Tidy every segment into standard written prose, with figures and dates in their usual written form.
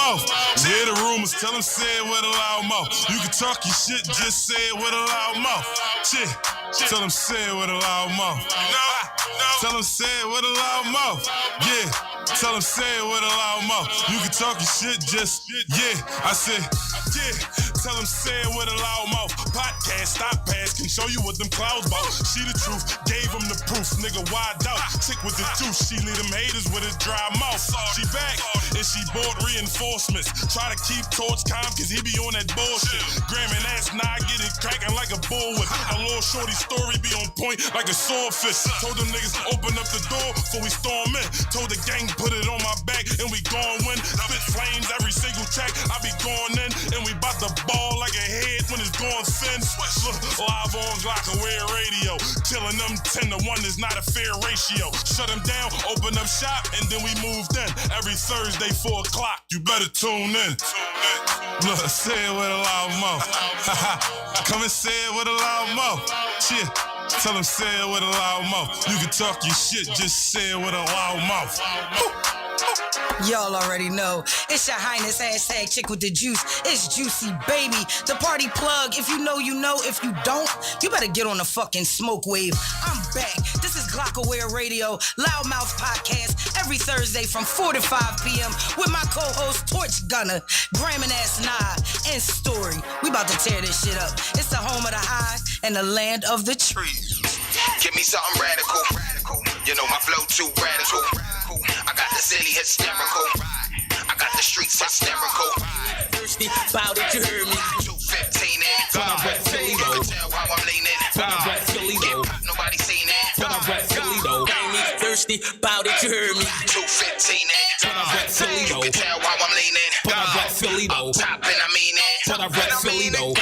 mouth. Hear the rumors, tell them say it with a loud mouth. You can talk your shit, just say it with a loud mouth. Shit, tell them say it with a loud mouth. Tell them say it with a loud mouth. Yeah, tell them say it with a loud mouth. You can talk your shit, just, yeah. I said, yeah, tell them say it with a loud mouth. Potcast, stop pass, can show you what them clouds bout. She the truth, gave him the proof, nigga, why doubt? Chick with the juice, she lead them haters with a dry mouth. She back, and she bought reinforcements. Try to keep Torch calm, cause he be on that bullshit. Gramming ass, nah, I get it cracking like a bullwhip. A little shorty story be on point like a swordfish. Told them niggas open up the door before we storm in. Told the gang put it on my back and we gon' win. Spit flames every single track, I be going in. And we bout to ball like a head when it's going thin. Look, live on Glockaway Radio. Killing them 10 to 1 is not a fair ratio. Shut them down, open up shop, and then we moved in. Every Thursday 4 o'clock, you better tune in. Look, say it with a loud mouth. Come and say it with a loud mouth. Shit. Tell them say it with a loud mouth. You can talk your shit, just say it with a loud mouth. Y'all already know. It's your highness, hashtag ChicWitDaJuice. It's Juicy, baby. The party plug. If you know, you know. If you don't, you better get on the fucking smoke wave. I'm back. This is Glockaway Radio, Loudmouth Podcast, every Thursday from 4 to 5 p.m. with my co-host, Torch Gunner, Gramming Ass Nah, and Story. We about to tear this shit up. It's the home of the high and the land of the tree. Give me something radical. You know my flow too radical. I got the city hysterical. I got the streets hysterical. Thirsty about it, you heard me. 215 in. When I rap Philly though. You can tell how I'm leaning. When I rap Philly though. Nobody seen it. When I rap Philly though. Thirsty about it, you heard me. 215 in. When I rap Philly though. You can tell how I'm leaning. When I rap Philly though. Top and I mean it. When I rap Philly though.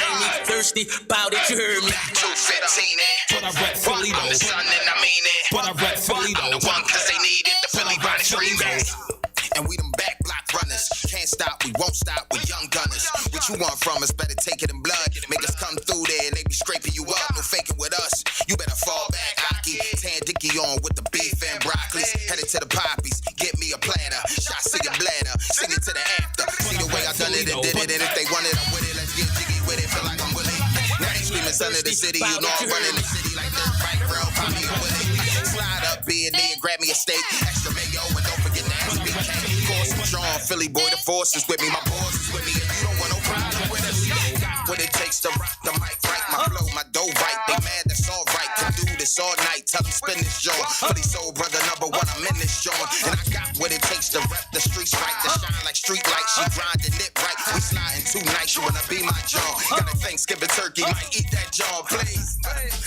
Thirsty about it, you heard me. 215 in. When I rap Philly I'm though. the son and I mean it. When I rap Philly I'm though. the one cause they need it. The Philly When I rap Bonnie's Philly remix. though. And we them back block runners. Can't stop, we won't stop, we young gunners. What you want from us, better take it in blood. Make us come through there and they be scraping you up. No faking with us, you better fall back, Aki. Tan Dicky on with the beef and broccoli. Headed to the poppies, get me a platter. Shots to your bladder, sing it to the after. See the way I done it and did it. And if they want it, I'm with it. Let's get jiggy with it, feel like I'm Willie. Now they screaming son of the city, you know I'm running the city like the right round, pop me a Willie. Slide up, be in there and grab me a steak. Extra mayo and don't forget nasty BK. Course I'm strong, Philly boy, the force is with me. My boss is with me and you don't want no problem with us. Got what it takes to rock the mic right. My flow, my dough right. They mad, that's all right. Can do this all night. Tell them spin this joint. Philly soul brother number one, I'm in this joint. And I got what it takes to rep the streets right. To shine like street lights. She grinding it right. We sliding too nice. You wanna be my joint. Got a Thanksgiving turkey, might eat that joint, please.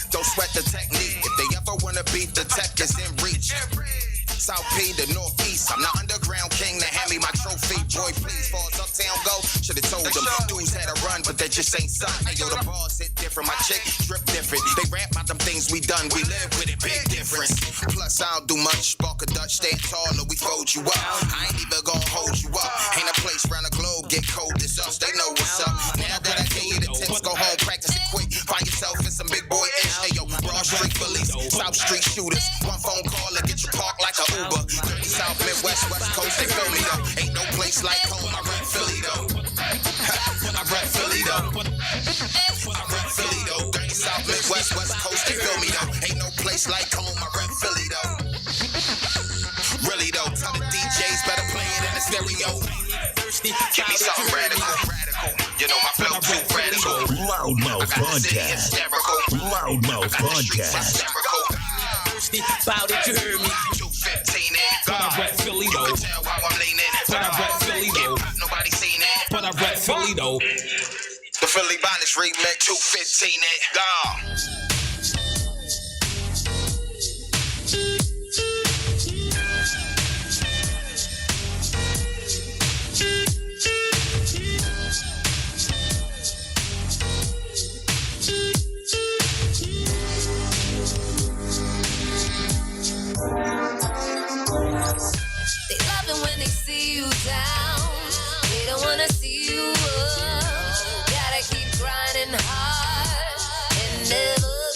Don't sweat the technique. If they ever wanna beat the tech is in reach. South P to Northeast, I'm the underground king to hand me my trophy. Boy, please, far as uptown go, should've told them. Dudes had a run, but they just ain't something. Hey, yo, the bars hit different, my chick drip different. They rap about them things we done, we live with it, big difference. Plus, I don't do much, spark a Dutch, stand tall, or we fold you up. I ain't even gonna hold you up. Ain't a place round the globe, get cold, it's us, they know what's up. Now that I gave you the tips, go home, practice it quick. Find yourself in some big boy ish. Hey, yo, Broad Street police, South Street shooters. One phone call and get you parked like a Uber. Dirty South, Midwest, West Coast, they feel me though. Ain't no place like home, I rap Philly though. I rap Philly though. I rap Philly though. Dirty South, Midwest, West Coast, they feel me though. Ain't no place like home, I rap Philly though. Really though, tell the DJs better play it in the stereo. Give me something radical. You know my flow too radical. Loudmouth Podcast. Loudmouth Podcast. About it, you heard me. 215 in. When I rap Philly though. You can tell how I'm leaning. When I rap Philly though. Nobody seen it. When I rap Philly though. The Philly Bonnie's remix, 215 in. Gone. They love it when they see you down. They don't wanna see you up. Gotta keep grinding hard and never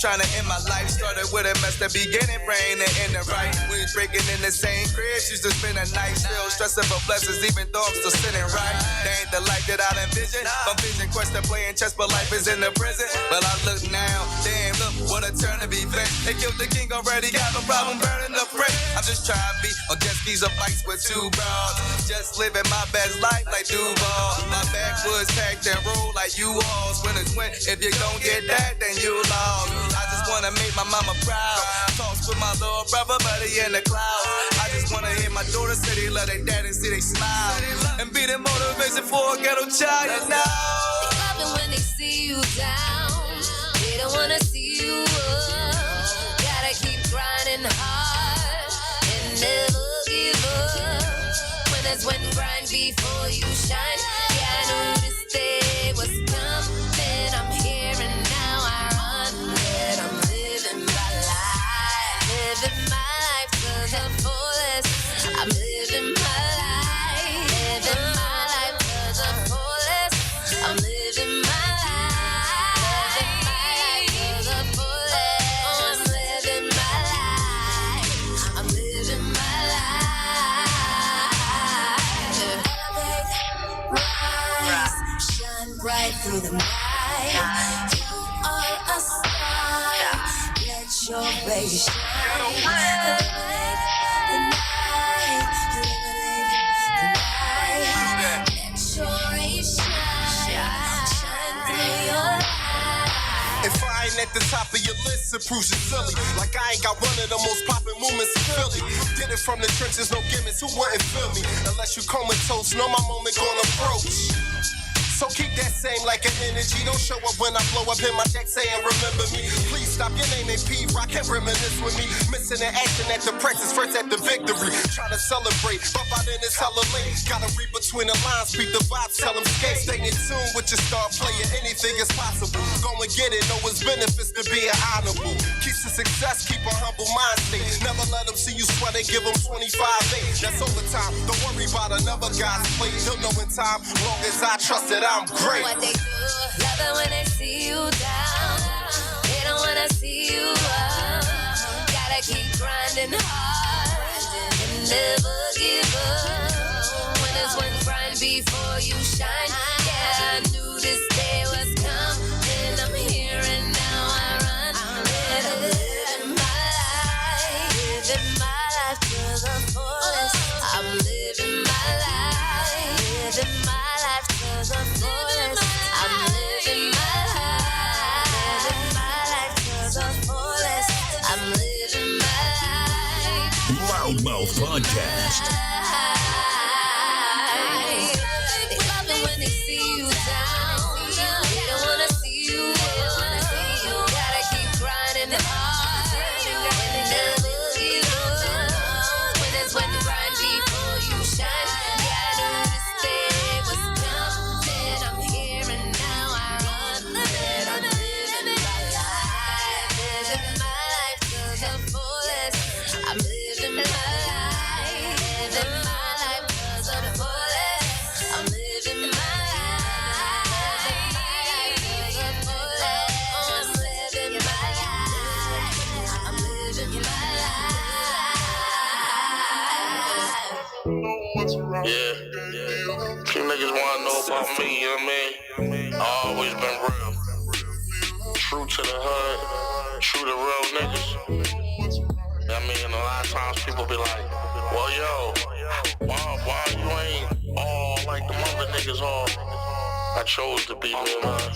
trying to end my life. Started with a mess at the beginning, brain and end it right. We was breaking in the same cribs, used to spend a night. Still stressing for blessings, even though I'm still sitting right. They ain't the life that I envisioned. From vision quest to playing chess, but life is in the prison. But I look now, damn, look what a turn to be flipped. They killed the king already, got no problem burning the brick. I'm just trying to be on jet skis or bikes with two bras. Just living my best life like Duval. My backwoods packed and roll like U-Hauls. When it's win, if you don't get that, then you lost. I just wanna make my mama proud. Talks with my little brother, but he in the clouds. I just wanna hear my daughter say they love their dad and see they smile. And be the motivation for a ghetto child, you know. They love it when they see you down. They don't wanna see you up. Gotta keep grinding hard and never give up. When grind before you shine. Yeah, I knew this day was coming. I'm here and now I run it. I'm living my life. Living my life to the fullest. I'm living my life. Living my life to the fullest. I'm living my life. Living my life to the fullest. I'm living my life. I'm living my life. Right through the night, you are a star. Let your face shine. Illuminate the night. Illuminate the night. Let your rays shine. Shine through your light. If I ain't at the top of your list, it proves you silly. Like I ain't got one of the most poppin' movements in Philly. Did it from the trenches, no gimmicks. Who wouldn't feel me? Unless you comatose, know my moment gonna approach. So keep that same like an energy. Don't show up when I blow up in my deck saying remember me. Please stop, your name ain't P-Rock, can't reminisce with me. Missing the action at the practice, first at the victory. Trying to celebrate, but by then it's hella late. Gotta read between the lines, speak the vibes, tell them skate. Stay in tune with your star player, anything is possible. Go and get it, know it's benefits to being honorable. Keeps to success, keep a humble mind state. Never let them see you sweat and give them 25-8. That's overtime, don't worry about another guy's plate. He'll know in time, long as I trust it, I'm great. What they do, love it when they see you down. They don't wanna see you up. Gotta keep grinding hard and never give up. When it's one grind before you shine. Yeah, I knew this day was coming. I'm here and now I run. I'm living my life. Living my life to the fullest. I'm living my life. Living my life to the fullest. I'm living my life. Living my life to the fullest. I'm living my life. Loudmouth Podcast. They love it when they see you down. They don't wanna see you up. Gotta keep grinding hard and never give up. When it's when grind before you shine. Yeah, I knew this day was coming. I'm here and now I run it. I'm living my life. Living my life to the fullest. I'm living my life. Living my life to the fullest. I'm living my life. Living my life to the fullest. I'm living my life. I'm living my life. Yeah. You niggas wanna know about me, you know what I mean? I always been real. True to the hood, true to real niggas. I mean, a lot of times people be like, well, yo, why you ain't all like the other niggas all? I chose to be me, man.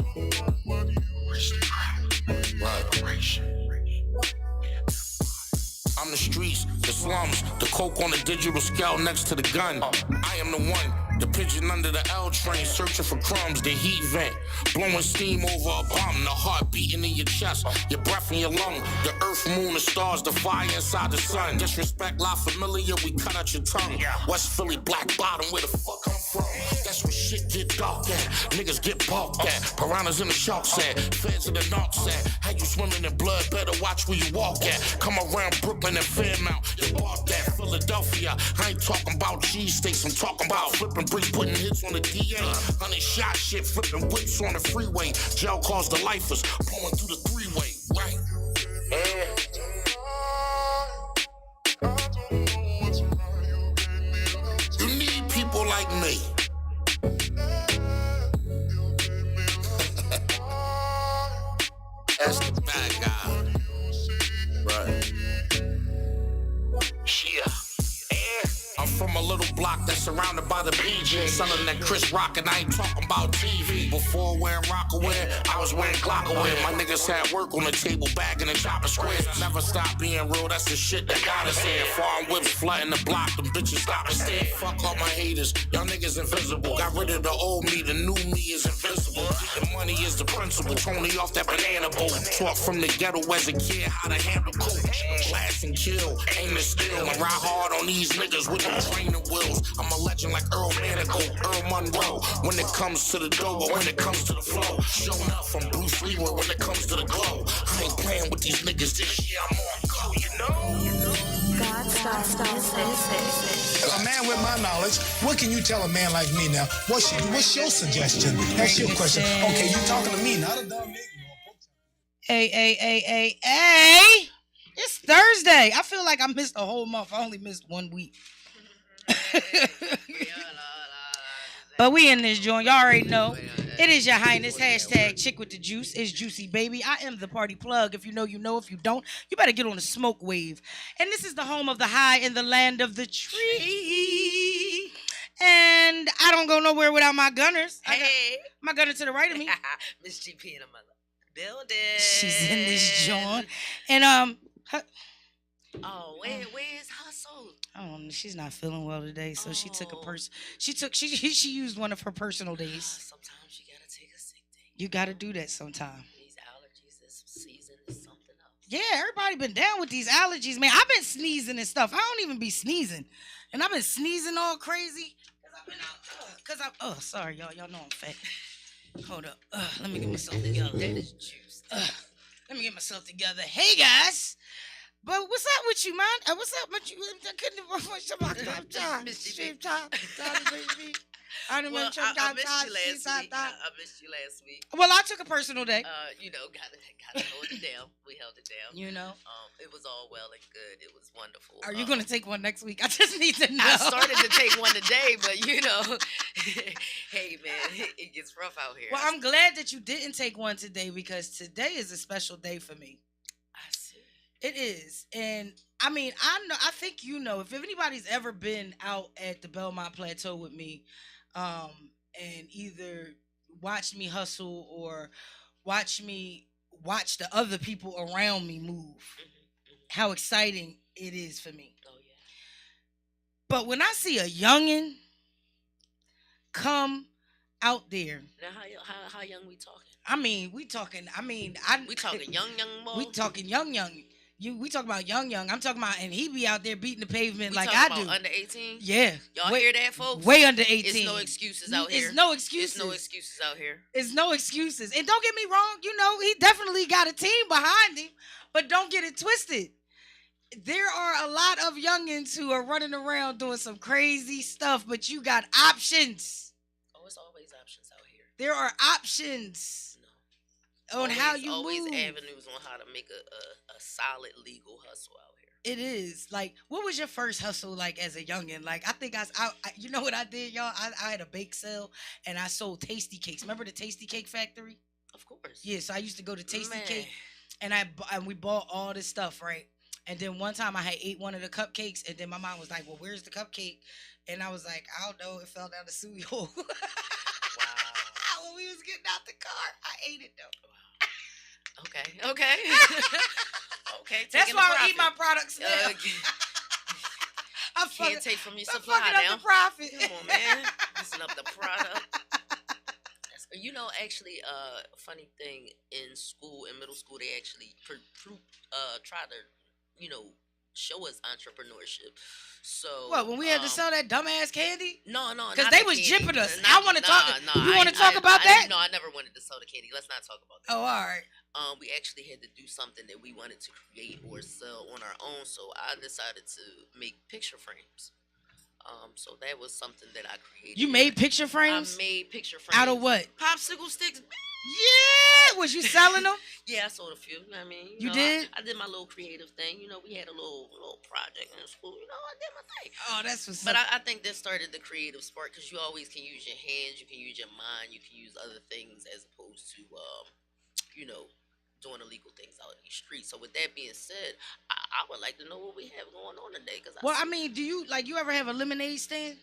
I'm the streets, the slums, the coke on the digital scale next to the gun. I am the one, the pigeon under the L train, searching for crumbs, the heat vent, blowing steam over a bomb, the heart beating in your chest, your breath in your lung, the earth, moon, the stars, the fire inside the sun. Disrespect, La Familia, we cut out your tongue. West Philly, Black Bottom, where the fuck I'm from? That's where shit get dark at, niggas get balked at, piranhas in the sharks at, feds in the knocks at. How you swimming in blood, better watch where you walk at. Come around Brooklyn and Fairmount, you bought that. Philadelphia, I ain't talking about cheesesteaks, I'm talking about flipping bricks, putting hits on the DA. 100 shot shit, flipping whips on the freeway. Jail calls the lifers, pulling through the three-way, right? You need people like me. That's the bad guy. Right. Yeah. I'm from a little block that's surrounded by the BJ. Selling that Chris Rock, and I ain't talking about TV. Before wearing Rockaway, I was wearing Glockaway. My niggas had work on the table, bagging and chopping squares. Never stop being real, that's the shit that got us here. Foreign whips flooding the block, them bitches stop and stare. Fuck all my haters, y'all niggas invisible. Got rid of the old me, the new me is invincible. The money is the principle, Tony off that banana boat. Taught from the ghetto as a kid how to handle coach. Class and kill, aim and steal. And ride hard on these niggas with them training wheels. I'm a legend like Earl Manigault, Earl Monroe. When it comes to the dough, or when it comes to the flow. Showing up from Bruce Lee when it comes to the glow. I ain't playing with these niggas this year, I'm on go, you know? A man with my knowledge, what can you tell a man like me now? What's your suggestion? That's your question. Okay, you talking to me, not a dumb nigga. Hey. It's Thursday. I feel like I missed a whole month. I only missed 1 week. But we in this joint. Y'all already know. It is your highness. Hashtag ChicWitDaJuice. It's Juicy Baby. I am the party plug. If you know, you know. If you don't, you better get on the smoke wave. And this is the home of the high in the land of the tree. And I don't go nowhere without my gunners. Hey. My gunner to the right of me. Miss GP in the mother building. She's in this joint. And where's Hustle? Oh, she's not feeling well today, so she took she used one of her personal days. Sometimes you gotta take a sick day. You gotta do that sometime. These allergies this season is something else. Yeah, everybody been down with these allergies, man. I've been sneezing and stuff. I don't even be sneezing, and I've been sneezing all crazy because I've been out. Sorry, y'all. Y'all know I'm fat. Hold up. Let me get myself together. That is juice. Let me get myself together. Hey guys. But what's up with you, man? What's up with you? I couldn't miss you last week. Well, I took a personal day. Gotta hold it down. We held it down. It was all well and good. It was wonderful. Are you gonna take one next week? I just need to know. I started to take one today, but hey man, it gets rough out here. Well, I'm glad that you didn't take one today because today is a special day for me. I see. It is. And I mean, I think if anybody's ever been out at the Belmont Plateau with me, and either watch me hustle or watch the other people around me move, how exciting it is for me. Oh yeah. But when I see a youngin' come out there. Now how young we talking? We talking young boy. We talking young. We talking about young. I'm talking about, and he be out there beating the pavement we like I do. Under 18? Yeah. Y'all hear that, folks? Way under 18. It's no excuses out here. It's no excuses. It's no excuses out here. It's no excuses. And don't get me wrong, he definitely got a team behind him, but don't get it twisted. There are a lot of youngins who are running around doing some crazy stuff, but you got options. Oh, it's always options out here. There are options. On how you always move. Avenues on how to make a solid legal hustle out here. It is. Like, what was your first hustle like as a youngin? Like, I think I you know what I did, y'all? I had a bake sale and I sold Tasty Cakes. Remember the Tasty Cake Factory? Of course. Yeah, so I used to go to Tasty Cake and we bought all this stuff, right? And then one time I had ate one of the cupcakes and then my mom was like, well, where's the cupcake? And I was like, I don't know. It fell down the sewer hole. Wow. When we was getting out the car, I ate it though. Okay. Okay. That's why I eat my products now. I can't take from your supply now. Up the profit. Come on, man. Listen up the product. Actually, funny thing in middle school, they actually try to, show us entrepreneurship. So what, when we had to sell that dumbass candy? No, because they was jipping us. I want to talk. You want to talk about that? No, I never wanted to sell the candy. Let's not talk about that. Oh, all right. We actually had to do something that we wanted to create or sell on our own. So I decided to make picture frames. So that was something that I created. You made picture frames? I made picture frames. Out of what? Popsicle sticks. Yeah. Was you selling them? Yeah, I sold a few. I mean, you know, did? I did my little creative thing. You know, we had a little project in school. You know, I did my thing. Oh, that's what's But up. I think that started the creative spark because you always can use your hands, you can use your mind, you can use other things as opposed to, you know, doing illegal things out in the streets. So with that being said, I would like to know what we have going on today. Cause I mean, do you ever have a lemonade stand?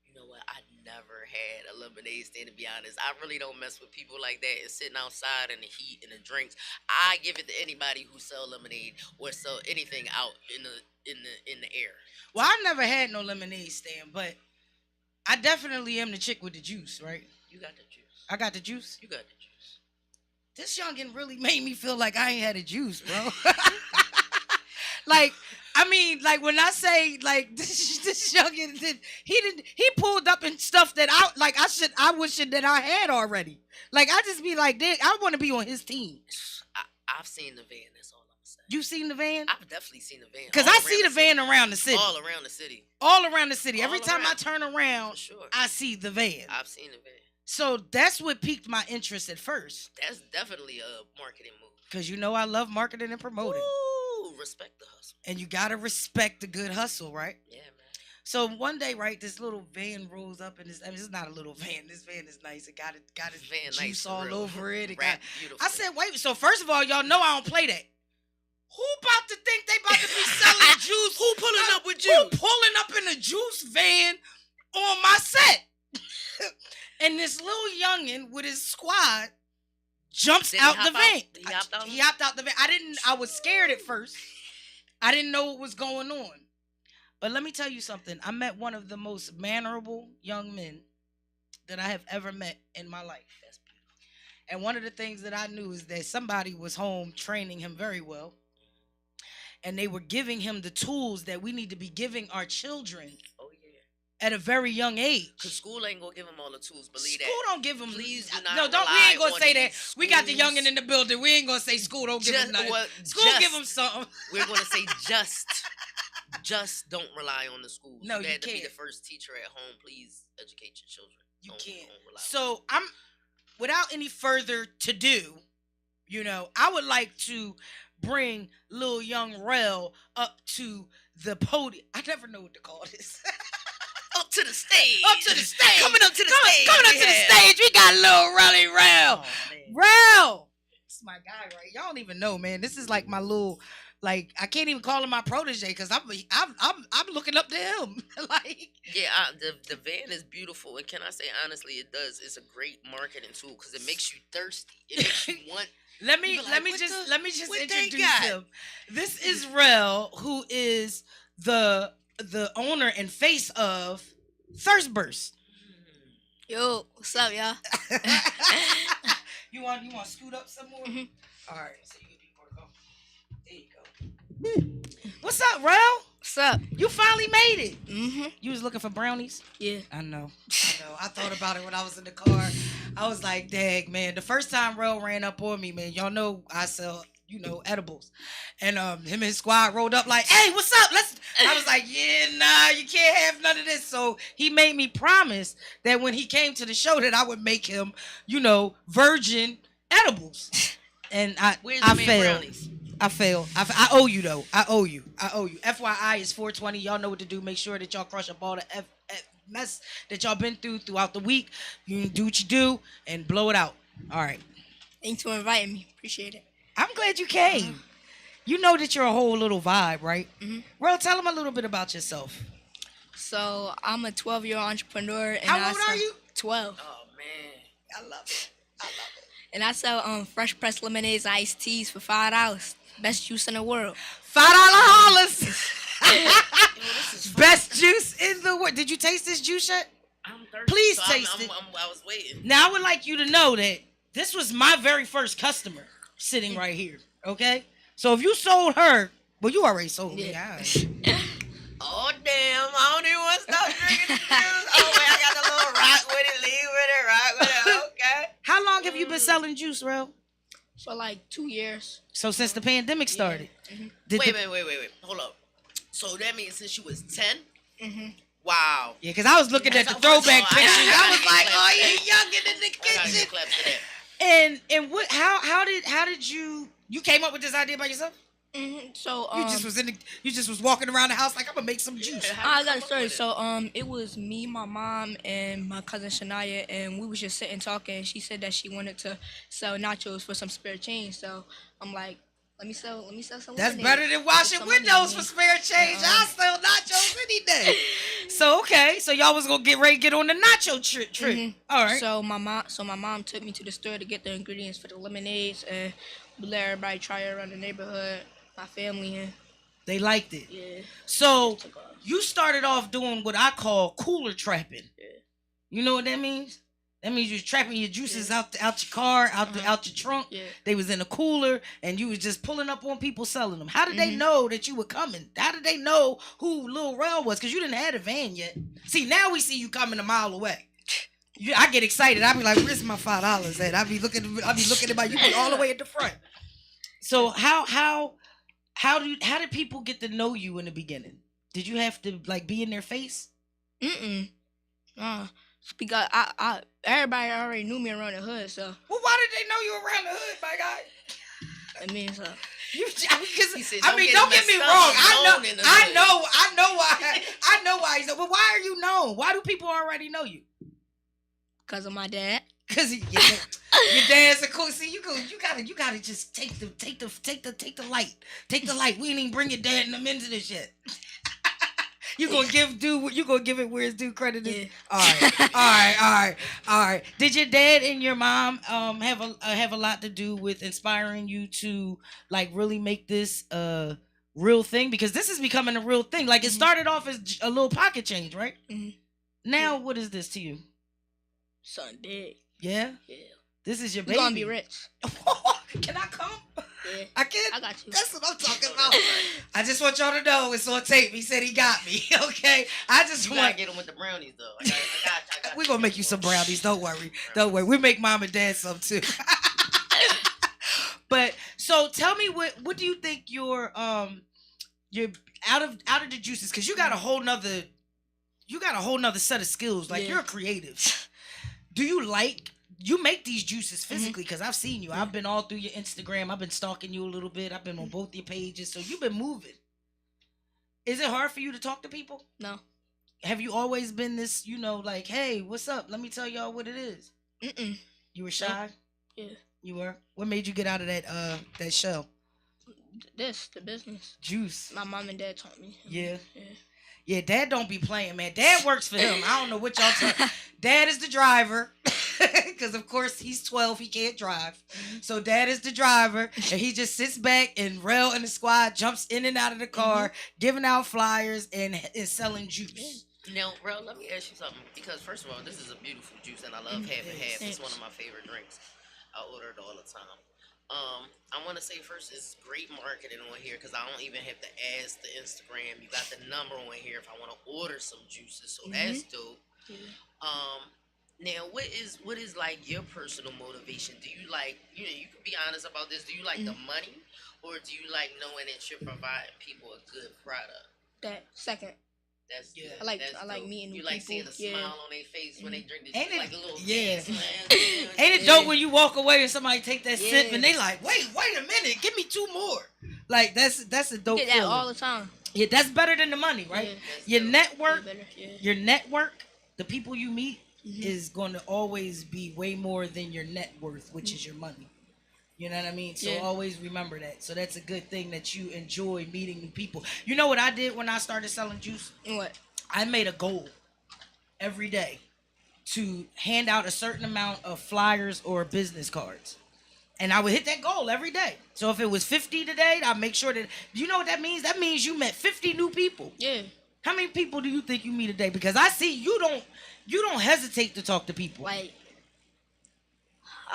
You know what? I never had a lemonade stand, to be honest. I really don't mess with people like that and sitting outside in the heat and the drinks. I give it to anybody who sell lemonade or sell anything out in the air. Well, I never had no lemonade stand, but I definitely am the chick with the juice, right? You got the juice. I got the juice? You got the juice. This youngin' really made me feel like I ain't had a juice, bro. Like, I mean, like when I say like this youngin' he pulled up and stuff that I wish that I had already. Like I just be like, I want to be on his team. I've seen the van. That's all I'm saying. You seen the van? I've definitely seen the van. Cause I see the van around the city. All around the city. All around the city. Every All time I around. turn around, Sure. I see the van. I've seen the van. So that's what piqued my interest at first. That's definitely a marketing move. Cause you know I love marketing and promoting. Ooh, respect the hustle. And you gotta respect the good hustle, right? Yeah, man. So one day, right, this little van rolls up, and it's not a little van. This van is nice. It got its Van juice nice, all real. over it. Beautiful. I said, wait. So first of all, y'all know I don't play that. Who about to think they about to be selling juice? Who pulling up with juice? Who pulling up in a juice van on my set? And this little youngin with his squad jumps Did he out hop the out? van. Did he hopped out? He hopped out the van. I was scared at first. I didn't know what was going on. But let me tell you something. I met one of the most mannerable young men that I have ever met in my life. That's beautiful. And one of the things that I knew is that somebody was home training him very well. And they were giving him the tools that we need to be giving our children. Oh, yeah. At a very young age. Because school ain't going to give them all the tools. Believe that. School don't give them. Please do not No, don't. We rely ain't gonna on say that. these We got the schools. youngin' in the building. We ain't gonna say school don't give them nothing. School give them something. We're going to say just don't rely on the schools. No, you had to be can't. the first teacher at home. Please educate your children. You Don't can't. rely on So I'm, without any further to do, you know, I would like to bring little young Rel up to the podium. I never know what to call this. Up to the stage. Up to the stage. Coming up to the stage. Coming up to the stage. We got little Relly Rel. Oh, man. Rel. This is my guy, right? Y'all don't even know, man. This is like my little, like, I can't even call him my protege because I'm looking up to him. Like, Yeah, the van is beautiful, and can I say honestly, it does. It's a great marketing tool because it makes you thirsty. It makes you want. let me You be like, let me just what they introduce got? him. This is Rel, who is the owner and face of Thirst Burst. Yo, what's up, y'all? You want to scoot up some more? Mhm. All right, so you can be more comfortable. There you go. What's up, Rel? What's up? You finally made it. Mm-hmm. You was looking for brownies? Yeah. I know. I thought about it when I was in the car. I was like, dang, man. The first time Rel ran up on me, man, y'all know I sell, edibles. And him and his squad rolled up like, hey, what's up? I was like, yeah, nah, you can't have none of this. So he made me promise that when he came to the show that I would make him, virgin edibles. And Where's I the man failed. brownies? I failed. I owe you, though. I owe you. FYI, it's 420. Y'all know what to do. Make sure that y'all crush up all the mess that y'all been throughout the week. You do what you do and blow it out. All right. Thanks for inviting me. Appreciate it. I'm glad you came. You know that you're a whole little vibe, right? Mhm. Well, tell them a little bit about yourself. So I'm a 12-year entrepreneur. And How old are you? 12. Oh man, I love it. And I sell fresh pressed lemonades, iced teas for $5. Best juice in the world. $5 hollers. Best juice in the world. Did you taste this juice yet? I'm thirsty. Please so taste it. I was waiting. Now, I would like you to know that this was my very first customer sitting right here, okay? So if you sold her, well, you already sold me. Yeah. Oh damn! I don't even want to stop drinking the juice. Oh man, I got the little rock with it, leave with it, rock with it. Okay. How long have you been selling juice, Rel? For like 2 years. So since the pandemic started. Mhm. Did Wait, the- wait. Hold up. So that means since you was 10, Mm-hmm. Wow. Yeah, because I was looking at the throwback pictures. I was like, oh, you youngin' in the kitchen. Claps to that. And what? How did you came up with this idea by yourself? Mm-hmm. So you just was walking around the house like I'm gonna make some juice. I got a story. So it was me, my mom, and my cousin Shania, and we was just sitting talking. She said that she wanted to sell nachos for some spare change. So I'm like, let me sell some. That's lemonade. better than washing windows for spare change. I'll sell nachos any day. So okay, so y'all was gonna get on the nacho trip. Mm-hmm. All right. So my mom took me to the store to get the ingredients for the lemonades, and we let everybody try it around the neighborhood. My family and they liked it. Yeah. So you started off doing what I call cooler trapping. Yeah. You know what that means? That means you're trapping your juices out your car, out your trunk. Yeah. They was in a cooler, and you was just pulling up on people selling them. How did they know that you were coming? How did they know who Lil Rel was? Because you didn't have a van yet. See, now we see you coming a mile away. I get excited. I be like, "Where's my $5 at?" I be looking at my you be all the way at the front. So how did people get to know you in the beginning? Did you have to like be in their face? Because I everybody already knew me around the hood, so. Well, why did they know you around the hood, my guy? I mean, so. Don't get me wrong. I know why. But why are you known? Why do people already know you? Because of my dad. Cause your dad's a cool. See, you gotta just take the light. Take the light. We ain't even bring your dad and them into this yet. You gonna give it where it's due credit is. Yeah. All right. Did your dad and your mom have a lot to do with inspiring you to like really make this real thing? Because this is becoming a real thing. Like it started off as a little pocket change, right? Mm-hmm. Now what is this to you? Something big. Yeah? Yeah. This is your You baby. gonna be rich. Can I come? Yeah. I can? I got you. That's what I'm talking about. I just want y'all to know it's on tape. He said he got me. Okay? I just want to get him with the brownies, though. I got We're going to make you some brownies. Don't worry. Don't worry. We make mom and dad some, too. But, so tell me, what do you think your out of the juices, because you got a whole nother set of skills. Like, you're a creative. Do you make these juices physically? Because I've seen you. I've been all through your Instagram. I've been stalking you a little bit. I've been on both your pages. So you've been moving. Is it hard for you to talk to people? No. Have you always been this, like, hey, what's up? Let me tell y'all what it is. Mm-mm. You were shy? Yeah. You were? What made you get out of that shell? The business. Juice. My mom and dad taught me. Yeah. Yeah, Dad don't be playing, man. Dad works for him. I don't know what y'all talking. Dad is the driver. Because, of course, he's 12. He can't drive. So, Dad is the driver. And he just sits back and Rel and the squad jumps in and out of the car, giving out flyers and selling juice. Now, Rel, let me ask you something. Because, first of all, this is a beautiful juice, and I love half and half. It's one of my favorite drinks. I order it all the time. I want to say first, it's great marketing on here because I don't even have to ask the Instagram. You got the number on here if I want to order some juices, so that's dope. Now, what is like your personal motivation? Do you like, you can be honest about this. Do you like the money, or do you like knowing that you're providing people a good product? That second. That's good. I like dope. meeting you people. like seeing a smile on their face when they drink this. Ain't it? Like a little Ain't it dope when you walk away and somebody take that sip and they like, wait a minute, give me 2 more. Like that's a dope. Get that all the time. Yeah, that's better than the money, right? Yeah. Your network, the people you meet is going to always be way more than your net worth, which is your money. You know what I mean? So always remember that. So that's a good thing that you enjoy meeting new people. You know what I did when I started selling juice? What? I made a goal every day to hand out a certain amount of flyers or business cards. And I would hit that goal every day. So if it was 50 today, I'd make sure that, you know what that means? That means you met 50 new people. Yeah. How many people do you think you meet a day? Because I see you don't hesitate to talk to people. Like,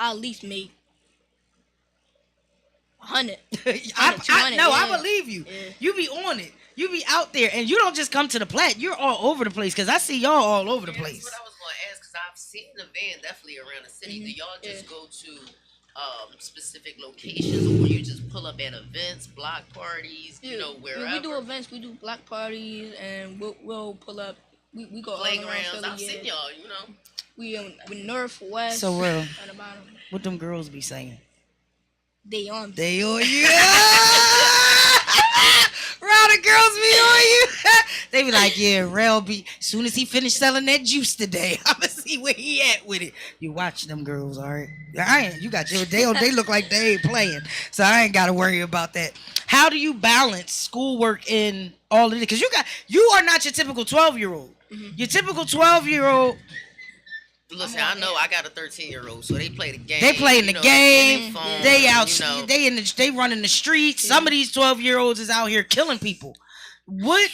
I at least make 100. I believe you. Yeah. You be on it. You be out there, and you don't just come to the Plat. You're all over the place, because I see y'all all over the place. That's what I was going to ask, because I've seen the van definitely around the city. Do y'all just go to specific locations, or you just pull up at events, block parties, wherever? We do events. We do block parties, and we'll pull up We go all playgrounds. around I've Philly. seen y'all, you know. We North, West. So real. At the bottom. What them girls be saying? They on. They on you. Round the girls be on you. They be like, yeah, Rel be. Soon as he finished selling that juice today, I'ma see where he at with it. You watch them girls, all right? I ain't. You got your. They look like they ain't playing, so I ain't got to worry about that. How do you balance schoolwork and all of it? Because you are not your typical 12-year-old. Mm-hmm. Your typical 12-year-old. Listen, I know I got a 13-year-old, so they play the game. They playing the game. Phone, they out. You know. They running the streets. Yeah. Some of these 12-year-olds is out here killing people. What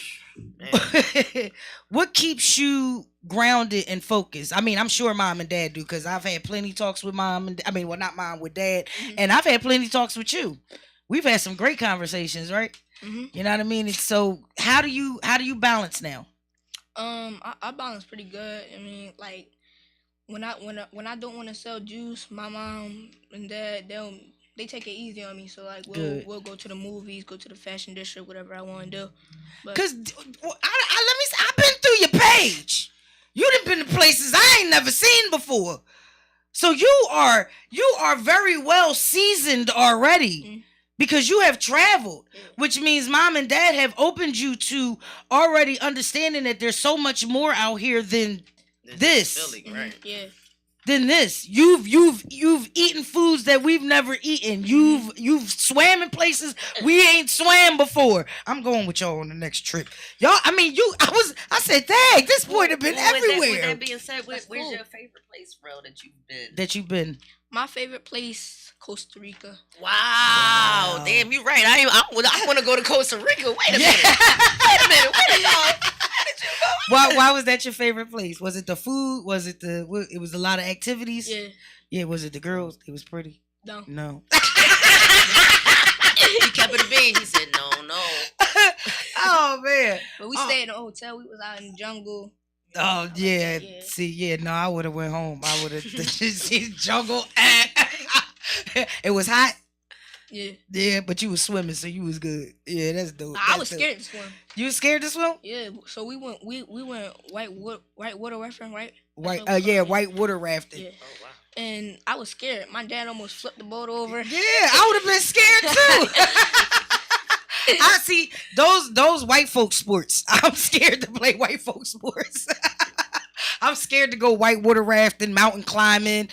what keeps you grounded and focused? I mean, I'm sure mom and dad do, because I've had plenty talks with mom and not mom, with dad, and I've had plenty talks with you. We've had some great conversations, right? Mm-hmm. You know what I mean? And so how do you balance now? I balance pretty good. I mean, like. When I don't want to sell juice, my mom and dad they take it easy on me. So like we'll go to the movies, go to the fashion district, whatever I want to do. Cause I've been through your page. You done been to places I ain't never seen before. So you are very well seasoned already. Because you have traveled, which means mom and dad have opened you to already understanding that there's so much more out here than this. Philly, right? Yeah. Than this. You've eaten foods that we've never eaten. You've swam in places we ain't swam before. I'm going with y'all on the next trip. Y'all, I said, dang, this boy have been everywhere. With that being said, where's your favorite place, bro, that you've been? My favorite place, Costa Rica. Wow. Damn, you right. I want to go to Costa Rica. Wait a minute. Where did y'all? Why was that your favorite place? Was it the food? Was it it was a lot of activities? Yeah. Yeah, was it the girls? It was pretty? No. He kept it a bean. He said, no. Oh, man. But we stayed in a hotel. We was out in the jungle. Oh, yeah. See, yeah, no, I would have went home. I would have seen jungle. It was hot. Yeah. Yeah, but you was swimming, so you was good. Yeah, that's dope. I was scared to swim. You was scared to swim? Yeah, so we went white water rafting, right? White water rafting. Yeah. Oh, wow. And I was scared. My dad almost flipped the boat over. Yeah, I would have been scared too. I see those white folk sports. I'm scared to play white folk sports. I'm scared to go white water rafting, mountain climbing,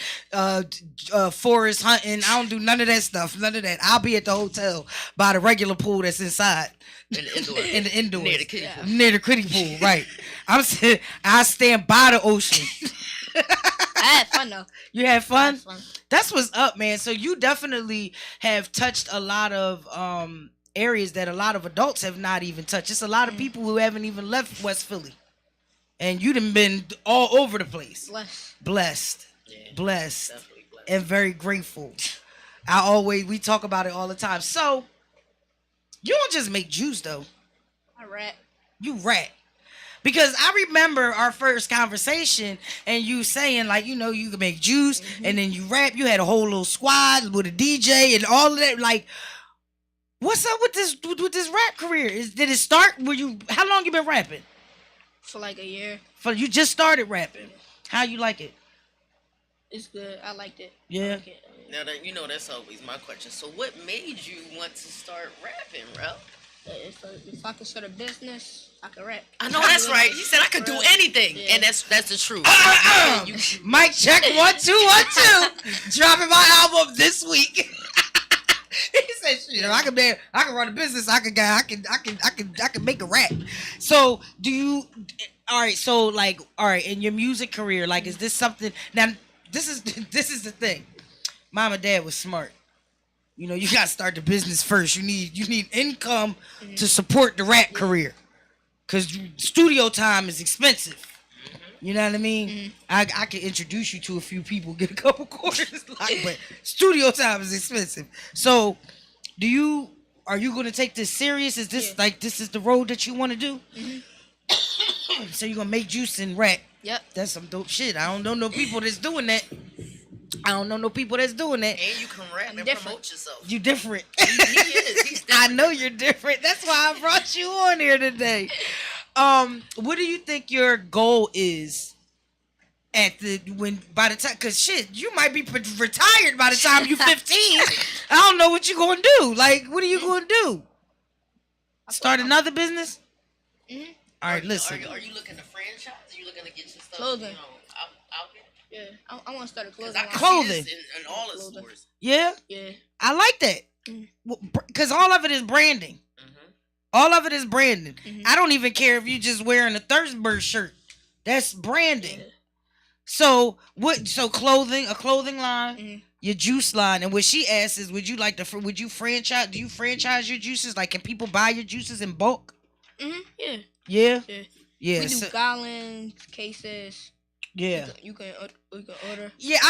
forest hunting. I don't do none of that stuff. None of that. I'll be at the hotel by the regular pool that's inside. In the indoors. Near the kiddie pool. Near the kiddie pool, right. I stand by the ocean. I had fun though. You had fun? That's what's up, man. So you definitely have touched a lot of areas that a lot of adults have not even touched. It's a lot of people who haven't even left West Philly. And you done been all over the place. Blessed. Yeah, blessed. Definitely blessed. And very grateful. We talk about it all the time. So, you don't just make juice, though. I rap. You rap. Because I remember our first conversation and you saying, like, you can make juice and then you rap. You had a whole little squad with a DJ and all of that. Like, what's up with this rap career? Did it start? How long you been rapping? For like a year. You just started rapping. How you like it? It's good. I liked it. Yeah. Like it. Now that's always my question. So what made you want to start rapping, Rel? If I could start a business, I could rap. I know that's right. He said I could do anything, and that's the truth. Mic check 1 2 1 2. Dropping my album this week. He said, "Shit, I can run a business. I can make a rap." So, do you? All right. So, in your music career, is this something? Now, this is the thing. Mom and dad was smart. You gotta start the business first. You need income to support the rap career, cause studio time is expensive. You know what I mean? I can introduce you to a few people, get a couple quarters, but studio time is expensive. So, are you gonna take this serious? Is this this is the road that you want to do? So you're gonna make juice and rap? Yep. That's some dope shit. I don't know no people that's doing that. And you can rap and promote yourself. You different. He is. He's different. I know you're different. That's why I brought you on here today. What do you think your goal is by the time? Because shit, you might be retired by the time you're 15. I don't know what you're gonna do. Like, what are you gonna do? Start another business? Mm-hmm. All right, listen. Are you looking to franchise? Are you looking to get your stuff Clothing. Out there? Yeah, I want to start a clothing. Clothing. In all the stores. Yeah? Yeah. I like that. Because all of it is branding. All of it is branding. I don't even care if you just wearing a Thurstburg shirt. That's branding. So what? So clothing, a clothing line, your juice line, and what she asks is, would you franchise? Do you franchise your juices? Like, can people buy your juices in bulk? Yeah. Yeah. We do gallons, cases. Yeah. You can order. Yeah, I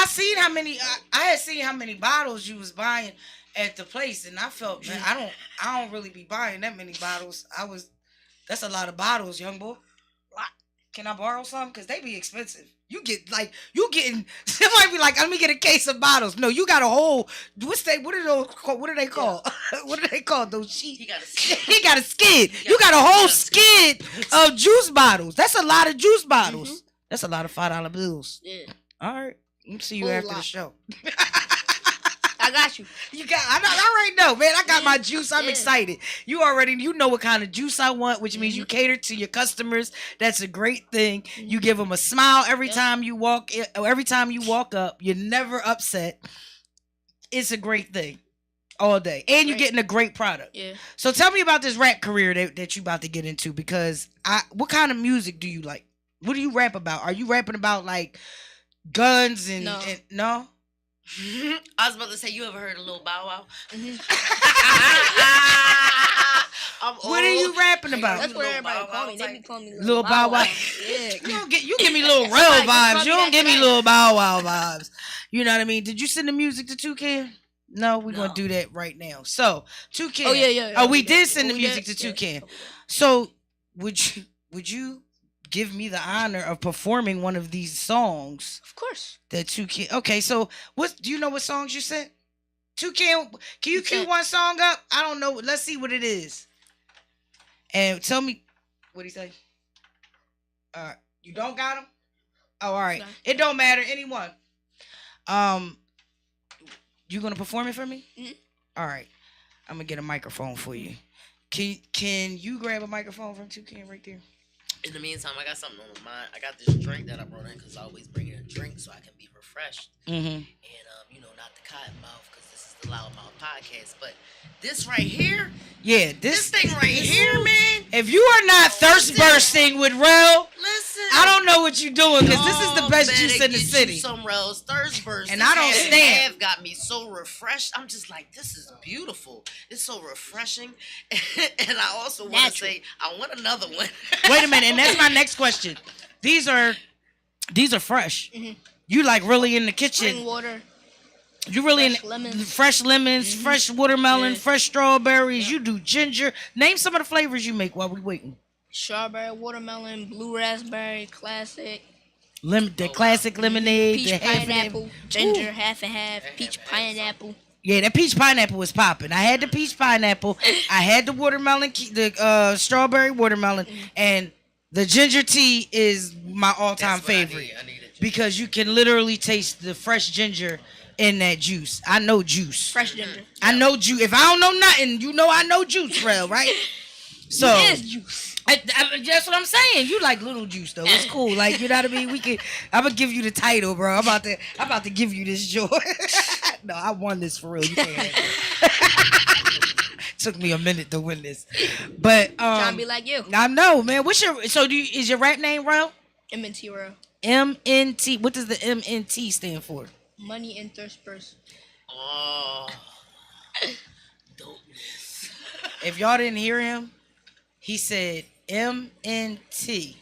had seen how many bottles you was buying at the place, and I felt, man, I don't really be buying that many bottles. That's a lot of bottles, young boy. Can I borrow some? Because they be expensive. Somebody be like, let me get a case of bottles. No, you got a whole, what are they called? What are they called? Those sheets. He got a skid. You got a whole skid of juice bottles. That's a lot of juice bottles. That's a lot of $5 bills. Yeah. All right. We'll see you after the show. I got you. I already know, man. I got my juice. I'm excited. You know what kind of juice I want, which means you cater to your customers. That's a great thing. You give them a smile every time you walk up. You're never upset. It's a great thing all day. And you're getting a great product. Yeah. So tell me about this rap career that you about to get into, because what kind of music do you like? What do you rap about? Are you rapping about like guns and no? I was about to say, you ever heard of Lil Bow Wow? What are you rapping about? That's what everybody call me. They be calling me Lil Bow Wow. Yeah. You give me Lil Real vibes. You don't give me Lil Bow Wow vibes. You know what I mean? Did you send the music to Toucan? No, we're gonna do that right now. So Toucan. Oh yeah. Oh, we did send the music to Toucan. So would you give me the honor of performing one of these songs? Of course. That Toucan. Okay, so do you know what songs you sent? Toucan, can you cue one song up? I don't know. Let's see what it is. And tell me what he say. You don't got him? Oh, all right. No. It don't matter. Anyone. You gonna perform it for me? Mm-hmm. All right. I'm gonna get a microphone for you. Can you grab a microphone from Toucan right there? In the meantime, I got something on my mind. I got this drink that I brought in because I always bring in a drink so I can be refreshed. Mm-hmm. And, not the cotton mouth, because this is the Loud Mouth Podcast. But this right here. Yeah, this thing right here, man. If you are not thirst bursting with Rel, listen, I don't know what you're doing, because this is the best juice in the city. Some Rel's thirst burst. And I don't stand. Have got me so refreshed. I'm just like, this is beautiful. It's so refreshing. And I also want to say, I want another one. Wait a minute, and that's my next question. These are fresh. Mm-hmm. You like really in the kitchen. Spring water. You really fresh lemons, mm-hmm. fresh watermelon, fresh strawberries. You do ginger. Name some of the flavors you make while we waiting. Strawberry, watermelon, blue raspberry, classic. The classic lemonade. Peach the pineapple, ginger, half and half, peach pineapple. Yeah, that peach pineapple was popping. I had the peach pineapple. I had the watermelon, the strawberry watermelon, and the ginger tea is my all-time favorite. I need it. Because you can literally taste the fresh ginger in that juice. I know juice. Fresh ginger. I know juice. If I don't know nothing, you know I know juice, Rel, right? So it is juice. That's what I'm saying. You like little juice though. It's cool. Like, you know what I mean? I'm gonna give you the title, bro. I'm about to give you this joy. No, I won this for real. You can't. Took me a minute to win this, but trying to be like you. I know, man. Is your rap name Rel? MNT Rel. MNT. What does the MNT stand for? Money and thirst burst. Oh, dopeness. If y'all didn't hear him, he said MNT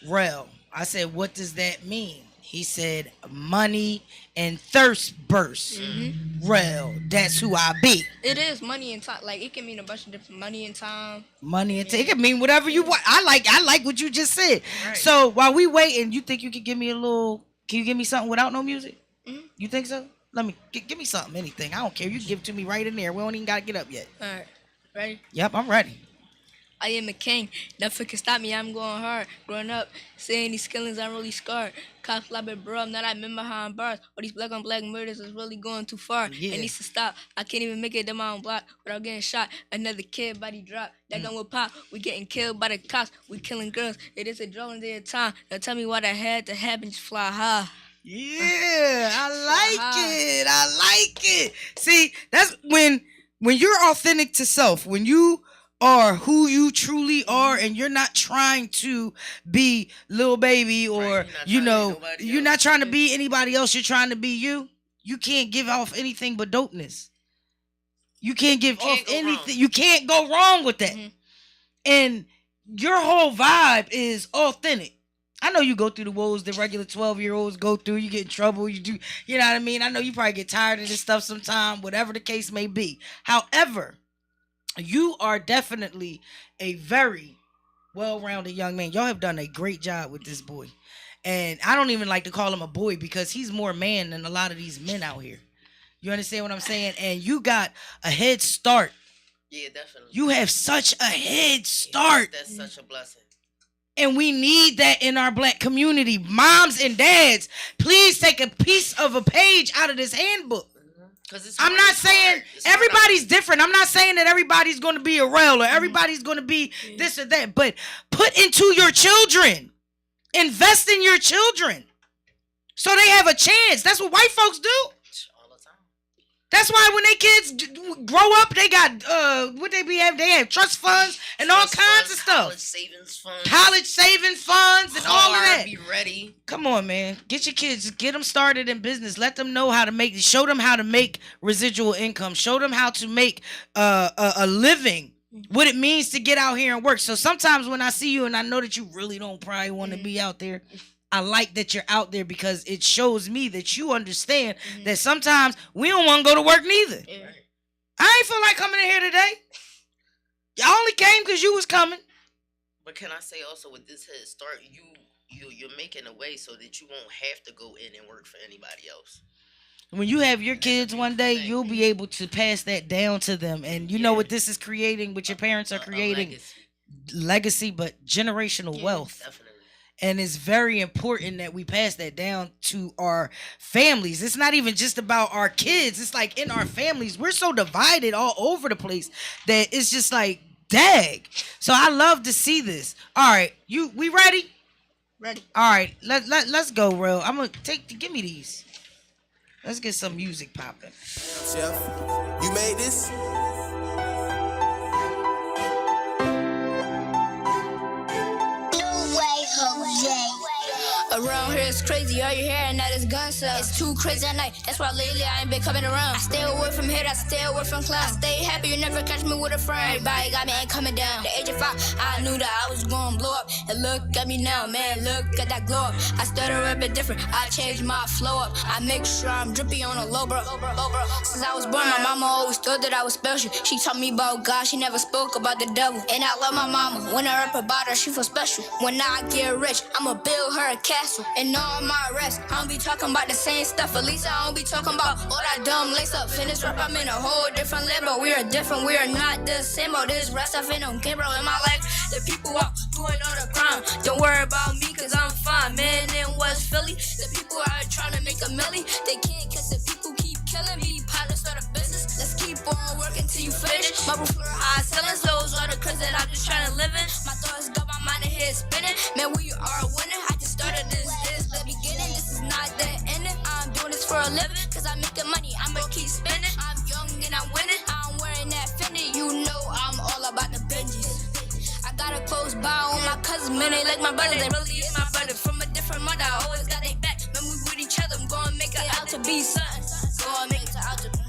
Rel. I said, what does that mean? He said, money and thirst burst. Mm-hmm. Rel, that's who I be. It is money and time. Like, it can mean a bunch of different money and time. Money and time. It can mean whatever you want. I like what you just said. Right. So while we waiting, you think you could give me can you give me something without no music? Mm-hmm. You think so? Let me, give me something, anything. I don't care. You can give it to me right in there. We don't even got to get up yet. All right. Ready? Yep, I'm ready. I am a king. Nothing can stop me. I'm going hard. Growing up, saying these killings, I'm really scarred. Cops like it, bro. Now I remember how I'm bars. All these black on black murders is really going too far. Yeah. It needs to stop. I can't even make it to my own block without getting shot. Another kid body drop. That gun will pop. We getting killed by the cops. We killing girls. It is a drawing day of time. Now tell me why that had to happen. Just fly high. Yeah, I like it. I like it. See, that's when you're authentic to self, when you are who you truly are, and you're not trying to be Lil Baby or you're not trying to be anybody else. You're trying to be you. You can't give off anything but dopeness. You can't give off anything. You can't go wrong with that. Mm-hmm. And your whole vibe is authentic. I know you go through the woes that regular 12-year-olds go through. You get in trouble. You do, you know what I mean? I know you probably get tired of this stuff sometime, whatever the case may be. However, you are definitely a very well-rounded young man. Y'all have done a great job with this boy. And I don't even like to call him a boy because he's more man than a lot of these men out here. You understand what I'm saying? And you got a head start. Yeah, definitely. You have such a head start. That's such a blessing. And we need that in our black community. Moms and dads, please take a piece of a page out of this handbook. I'm not saying everybody's different. I'm not saying that everybody's going to be a rel or everybody's going to be this or that. But put into your children. Invest in your children. So they have a chance. That's what white folks do. That's why when they kids grow up, they got what they be having. They have trust funds and all kinds of stuff. College savings funds and all of that. Be ready. Come on, man. Get your kids. Get them started in business. Let them know how to make. Show them how to make residual income. Show them how to make a living. What it means to get out here and work. So sometimes when I see you and I know that you really don't probably want to be out there, I like that you're out there because it shows me that you understand that sometimes we don't want to go to work neither. Yeah. I ain't feel like coming in here today. Y'all only came because you was coming. But can I say also with this head start, you're making a way so that you won't have to go in and work for anybody else. When you have your kids one day, you'll be able to pass that down to them. And you know what this is creating, what your parents are creating? Legacy, but generational wealth. Definitely. And it's very important that we pass that down to our families. It's not even just about our kids. It's like in our families, we're so divided all over the place that it's just like, dag. So I love to see this. All right, we ready? Ready. All right, let's go, Real. I'm gonna give me these. Let's get some music popping. Chef, you made this? Around here it's crazy, all you hearing that is gun stuff. It's too crazy at night, that's why lately I ain't been coming around. I stay away from here, I stay away from clowns. I stay happy, you never catch me with a friend. Everybody got me ain't coming down. The age of 5, I knew that I was gonna blow up. And look at me now, man, look at that glow up. I started a bit different, I changed my flow up. I make sure I'm drippy on a low bro. Since I was born, my mama always thought that I was special. She taught me about God, she never spoke about the devil. And I love my mama, when I rap about her, she feel special. When I get rich, I'ma build her a castle. And all my raps, I don't be talking about the same stuff. At least I don't be talking about all that dumb lace up. Finish rap, I'm in a whole different level. We are different, we are not the same. Oh, this rap stuff ain't no game, bro. In my life, the people out doing all the crime. Don't worry about me, cause I'm fine. Man, in West Philly, the people are trying to make a milli. They can't catch the people keep killing me. Pilot start a business, let's keep on working till you finish. Marble floor high ceilings, those are the cribs that I'm just trying to live in. My thoughts got my mind and head spinning. Man, we are winning. I just started this the beginning. This is not the ending. I'm doing this for a living, cause I'm making money. I'ma keep spending. I'm young and I'm winning. I'm wearing that Fendi. You know I'm all about the Benjis. I got a close by on my cousins, man. They like my brothers. They really is my brother. From a different mother, I always got their back. Man, we with each other. I'm gonna make it out to be something. Gonna make it out to be.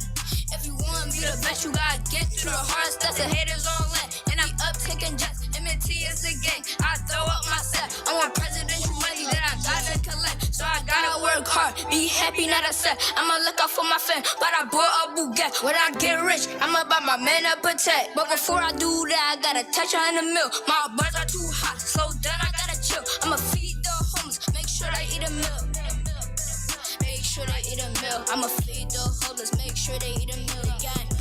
If you wanna be the best, you gotta get through the hard stuff. The haters on land, and I'm up taking jets. MT is the gang. I throw up my set. I want presidential money that I gotta collect. So I gotta work hard, be happy, not upset. I'ma look out for my fam, but I bought a Bugatti. When I get rich, I'ma buy my man a protect. But before I do that, I gotta touch her in the mill. My bars are too hot, slow down, I gotta chill. I'ma feed the homeless, make sure they eat a meal. Make sure they eat a meal. I'ma feed the homeless, make sure they eat a meal again.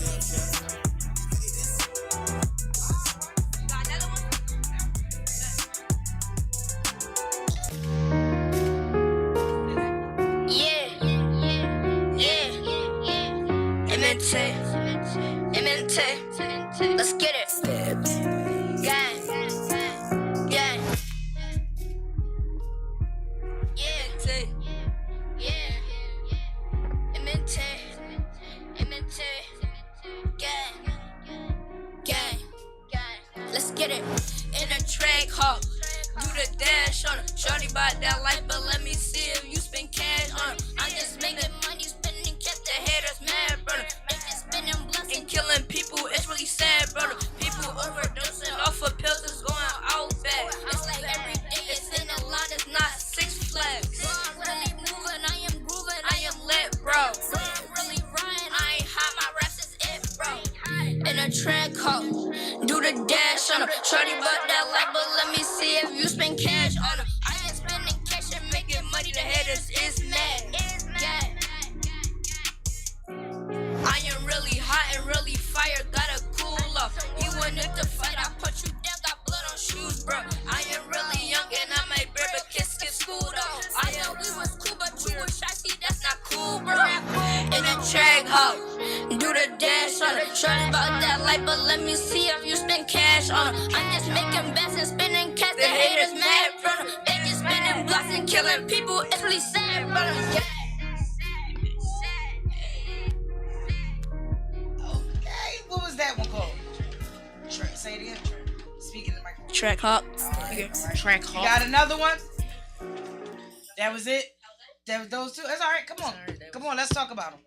Shorty bought that life, but let me see if you spend cash on her. I'm just making money, spending cash. The haters mad, brother. They just spending blessings. And killing people, it's really sad, brother. People overdosing off of pills is going out bad. It's like every day It's in the line, it's not Six Flags. I'm really moving, I am grooving, I am lit, bro. I'm really riding. I ain't hot, my raps is it, bro. In a track car, do the dash on her. Shorty bought that life, but let me see if you spend cash on her. I ain't spending cash and making money, the haters is mad. Yeah. I am really hot and really fire, gotta cool off. You wanted to fight, I put you down, got blood on shoes, bro. I am really young and I might bear, but kids get schooled off. I thought we was cool, but you was shy, see, that's not cool, bro. In a track house, Do the dash on her. Shorty about that life, but let me see if you spend cash on her. I'm just making bets and spending cash. The haters mad, brother. They just spending blocks and killing people. It's really sad, brother. Yeah. Okay, what was that one called? Say it again. Speaking to the microphone. Track hop. Track You hop. got another one? That was it? That was those two? That's all right. Come on. Come on, let's talk about them.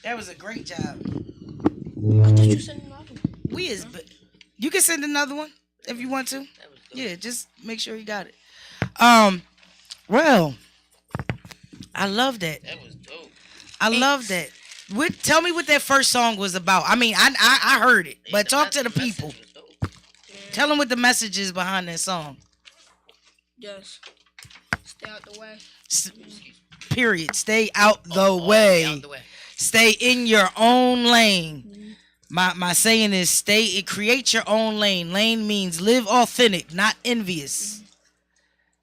That was a great job. We is, but you can send another one if you want to. Yeah, just make sure you got it. Well, I love that. That was dope. I love that. Tell me what that first song was about. I mean, I heard it, but talk to the people. Tell them what the message is behind that song. Just stay out the way. Period. Stay out the way. Stay in your own lane. My saying is create your own lane. Lane means live authentic, not envious.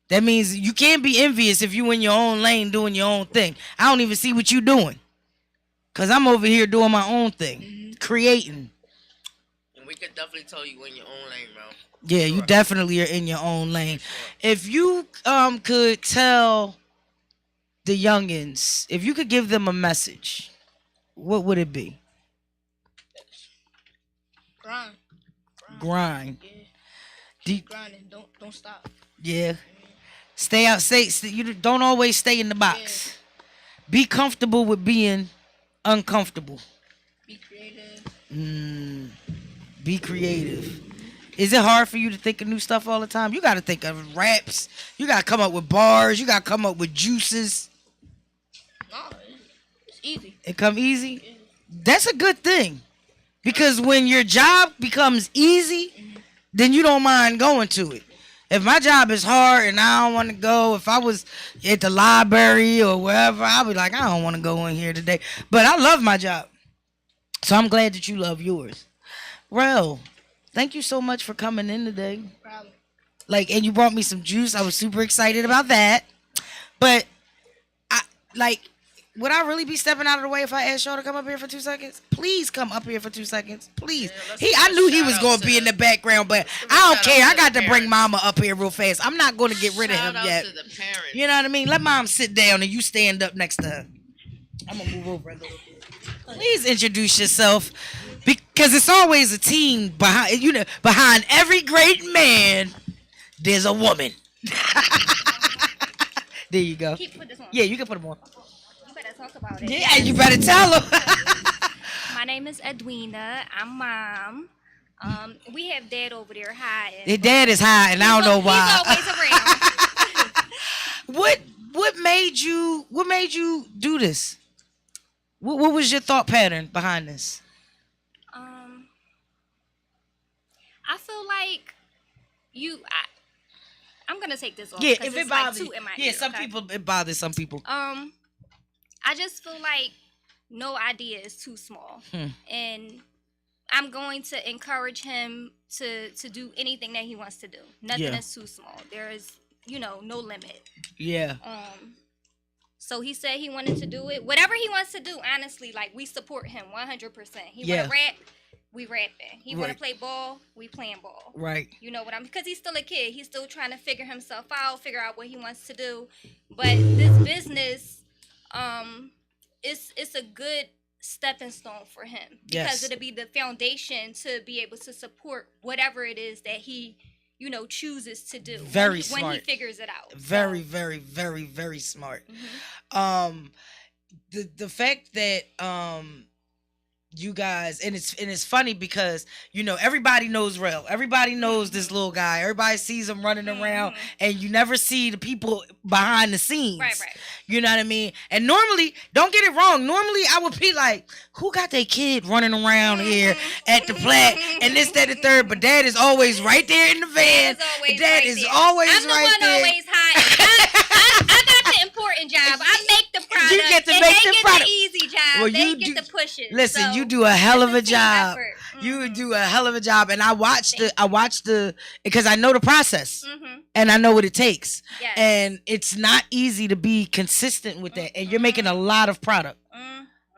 That means you can't be envious if you in your own lane doing your own thing. I don't even see what you doing. Cause I'm over here doing my own thing. Creating. And we could definitely tell you in your own lane, bro. Yeah, you definitely are in your own lane. If you could tell the youngins, if you could give them a message, what would it be? Grind. Grind. Yeah. Grinding. Don't stop. Yeah. Stay out. You don't always stay in the box. Yeah. Be comfortable with being uncomfortable. Be creative. Be creative. Is it hard for you to think of new stuff all the time? You got to think of raps. You got to come up with bars. You got to come up with juices. No, it's easy. It come easy? Yeah. That's a good thing. Because when your job becomes easy, then you don't mind going to it. If my job is hard and I don't want to go, if I was at the library or wherever, I'll be like, I don't want to go in here today. But I love my job. So I'm glad that you love yours. Rel, thank you so much for coming in today. No problem. And you brought me some juice. I was super excited about that. But would I really be stepping out of the way if I asked y'all to come up here for 2 seconds? Please come up here for 2 seconds. Please. I knew he was going to be in the background, but I don't care. I got to bring mama up here real fast. I'm not going to get rid of him yet. To the parents. You know what I mean? Let mom sit down and you stand up next to her. I'm going to move over a little bit. Please introduce yourself, because it's always a team behind every great man. There's a woman. There you go. Put this on. Yeah, you can put them on. You better talk about it. Yeah, you better tell them. My name is Edwina. I'm mom. We have dad over there hiding. Your dad is hiding. I don't know why. He's always around. What made you do this? What was your thought pattern behind this? I feel like I'm gonna take this off. Yeah, if it bothers you. Some people, it bothers some people. I just feel like no idea is too small, and I'm going to encourage him to do anything that he wants to do. Nothing is too small. There is, no limit. Yeah. So he said he wanted to do it. Whatever he wants to do, honestly, we support him 100%. He want to rap, we rapping. He want to play ball, we playing ball. Right. You know what because he's still a kid. He's still trying to figure himself out, figure out what he wants to do. But this business, it's a good stepping stone for him. Because it'll be the foundation to be able to support whatever it is that he, chooses to do Very when smart. he figures it out. Very, very, very, very smart. The fact that you guys, and it's funny because everybody knows Rel. Everybody knows this little guy. Everybody sees him running around, and you never see the people behind the scenes. Right. You know what I mean? And normally, don't get it wrong. Normally, I would be like, "Who got their kid running around here at the plat and this, that, and third?" But Dad is always right there in the van. Dad is always I'm the right one there. always hiding. I got the important job. I make the product. You get to and make they the get product. the easy job. Well, they you get do- the pushes. Listen, so you do a hell of a it's team job. effort. You do a hell of a job, and I watched the because I know the process, and I know what it takes, Yes. and it's not easy to be consistent with that. And you're making a lot of product.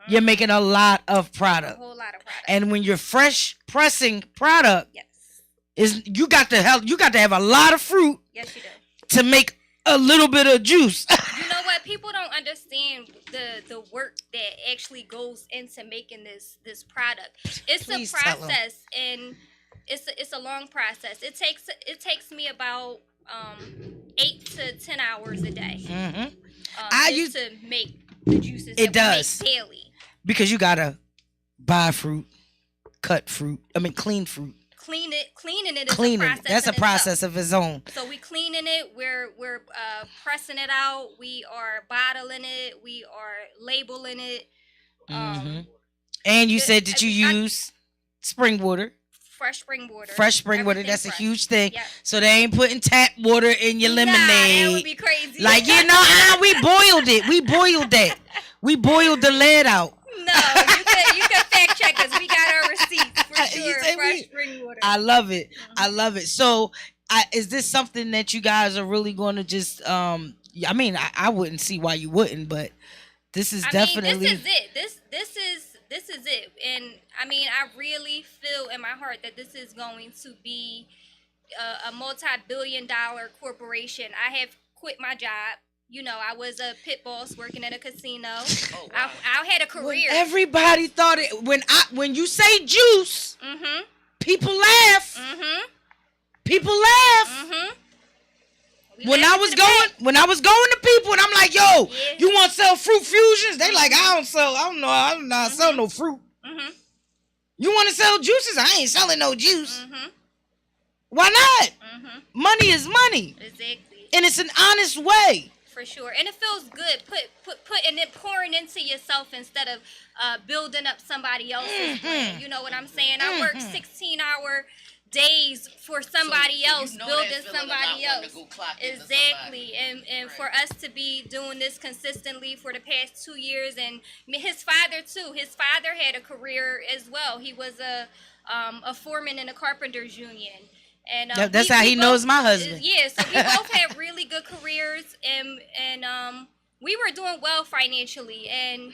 You're making a lot of product. A whole lot of product. And when you're fresh pressing product, you got to have a lot of fruit. Yes, you do. To make a little bit of juice. You know what? People don't understand the work that actually goes into making this product. It's Please a tell 'em. process, and it's a long process. It takes me about 8 to 10 hours a day. I just use to make the juices. It that we does. make daily. Because you gotta buy fruit, cut fruit. Clean fruit. Cleaning it is Cleaning a it. process. That's a in process itself. of its own. So we cleaning it. We're pressing it out. We are bottling it. We are labeling it. And you said that you use spring water. Fresh spring water. Fresh spring water. Everything That's fresh. a huge thing. Yep. So they ain't putting tap water in your lemonade. That would be crazy. Like we boiled it. We boiled that. We boiled the lead out. No, you could fact check us. We got our receipts for sure. Fresh spring water. I love it. I love it. So, is this something that you guys are really going to just? I wouldn't see why you wouldn't, but this is definitely. This is it. This is it. And I really feel in my heart that this is going to be a multi-billion-dollar corporation. I have quit my job. I was a pit boss working at a casino. Oh, wow. I had a career. When everybody thought it. When you say juice, people laugh. People laugh. When I was going to people and I'm like, yo, you want to sell fruit fusions? They like, I don't know, sell no fruit. You want to sell juices? I ain't selling no juice. Why not? Money is money. Exactly. And it's an honest way. For sure. And it feels good putting it, pouring into yourself instead of building up somebody else's brand. You know what I'm saying? I work 16-hour days for somebody else, building somebody else. Exactly. And for us to be doing this consistently for the past 2 years, and his father too. His father had a career as well. He was a foreman in a carpenters union. And that's how he knows my husband. Yeah, so we both had really good careers, and we were doing well financially, and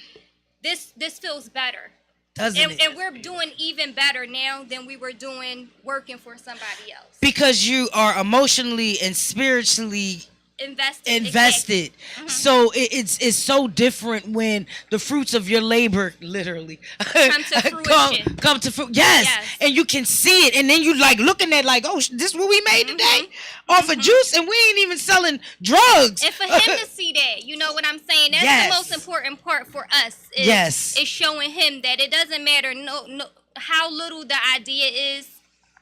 this feels better. Doesn't it? And we're doing even better now than we were doing working for somebody else. Because you are emotionally and spiritually invested. Exactly. So it's so different when the fruits of your labor literally come to fruition. come to fruit. Yes. And you can see it, and then you like looking at like, oh, this what we made today off of juice, and we ain't even selling drugs. And for him to see that, you know what I'm saying? That's the most important part for us. Is showing him that it doesn't matter no how little the idea is.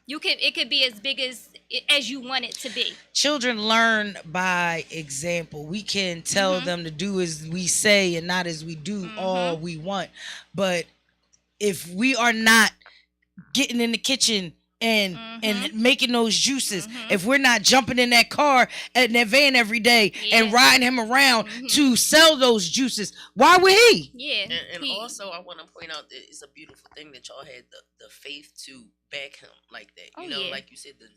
It could be as big as you want it to be. Children learn by example. We can tell them to do as we say and not as we do all we want. But if we are not getting in the kitchen and making those juices, if we're not jumping in that car and that van every day and riding him around to sell those juices, why would he? Yeah. And also I want to point out that it's a beautiful thing that y'all had the faith to back him like that. You know, like you said, the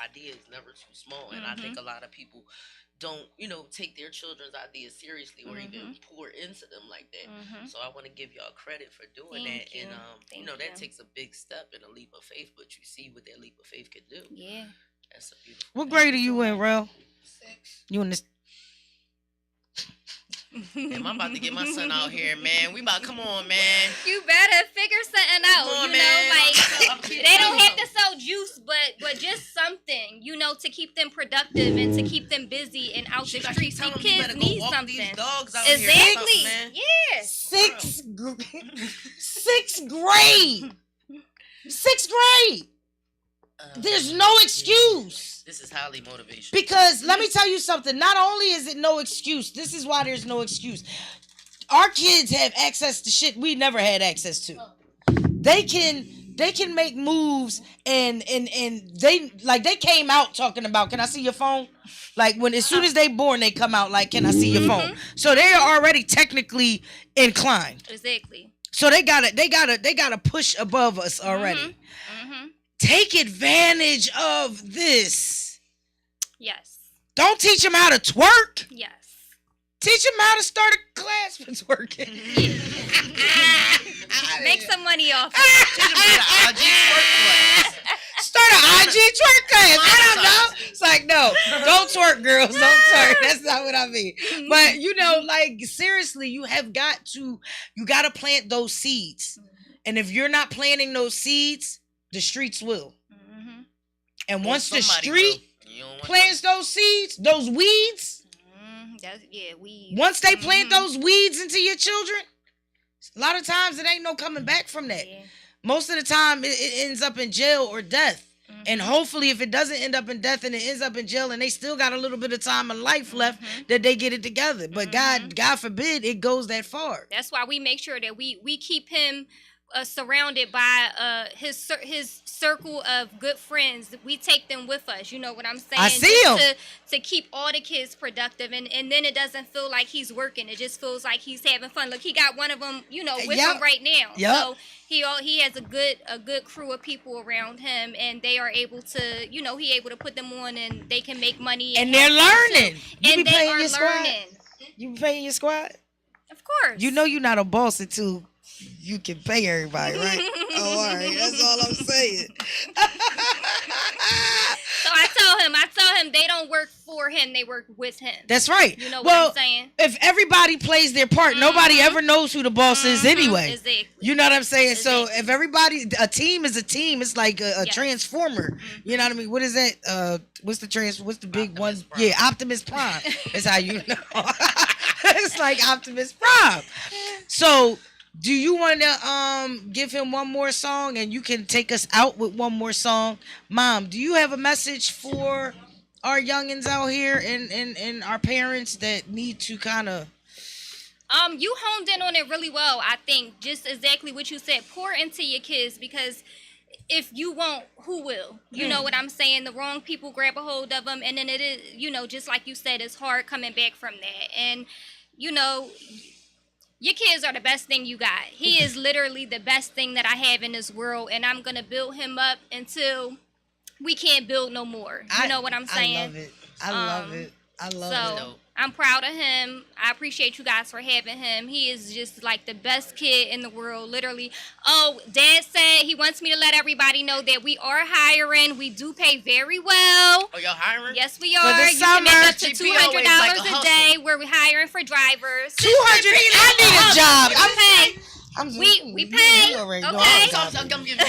idea is never too small, and I think a lot of people don't, take their children's ideas seriously or even pour into them like that. So I want to give y'all credit for doing that. And that takes a big step and a leap of faith, but you see what that leap of faith could do. Yeah. That's a beautiful What grade are you in, Rel? 6. You in this? Damn, I'm about to get my son out here, man. Come on, man. You better figure something out. Come on, you know, man. like they don't have to sell juice, but just something, you know, to keep them productive and to keep them busy and out the streets. See, kids need something. Dogs out Exactly. Here, Yes. Sixth grade. Sixth grade. There's no excuse. This is highly motivational. Because let me tell you something. Not only is it no excuse, this is why there's no excuse. Our kids have access to shit we never had access to. They can make moves and they came out talking about, can I see your phone? Like as soon as they born, they come out like, can I see your phone? So they are already technically inclined. Exactly. So they gotta push above us already. Take advantage of this. Yes. Don't teach them how to twerk. Yes. Teach them how to start a class for twerking. Make some money off Start an IG twerk class. I don't know. It's like, no, don't twerk, girls. Don't twerk. That's not what I mean. But, you know, like, seriously, you got to plant those seeds. And if you're not planting those seeds, the streets will. And once the street plants those seeds, those weeds, weeds. Once they plant those weeds into your children, a lot of times it ain't no coming back from that. Yeah. Most of the time it ends up in jail or death. And hopefully if it doesn't end up in death and it ends up in jail and they still got a little bit of time and life left, that they get it together. But God forbid it goes that far. That's why we make sure that we keep him surrounded by his circle of good friends. We take them with us. You know what I'm saying? I see him. To keep all the kids productive, and then it doesn't feel like he's working. It just feels like he's having fun. Look, he got one of them, you know, with him right now. Yep. So he has a good crew of people around him, and they are able to, you know, he able to put them on, and they can make money. And they're learning. And they are learning. You be paying your squad? Of course. You know you're not a boss until you can pay everybody, right? Oh, all right. That's all I'm saying. So I tell him they don't work for him, they work with him. That's right. You know what I'm saying? If everybody plays their part, nobody ever knows who the boss is anyway. Exactly. You know what I'm saying? Exactly. So if a team is a team, it's like a transformer. You know what I mean? What is that? What's the big Optimus one? Prime. Yeah, Optimus Prime. That's how you know. It's like Optimus Prime. So do you want to give him one more song and you can take us out with one more song? Mom, do you have a message for our youngins out here and our parents that need to kind of... You honed in on it really well, I think. Just exactly what you said. Pour into your kids, because if you won't, who will? You know what I'm saying? The wrong people grab a hold of them, and then it is, you know, just like you said, it's hard coming back from that. And, you know... Your kids are the best thing you got. He is literally the best thing that I have in this world, and I'm going to build him up until we can't build no more. You know what I'm saying? I love it. I love it. I'm proud of him. I appreciate you guys for having him. He is just like the best kid in the world, literally. Oh, Dad said he wants me to let everybody know that we are hiring. We do pay very well. Oh, y'all hiring? Yes, we are. You can make up to $200 a day. We're hiring for drivers. $200? I need a job. We pay. Okay. I'm giving you your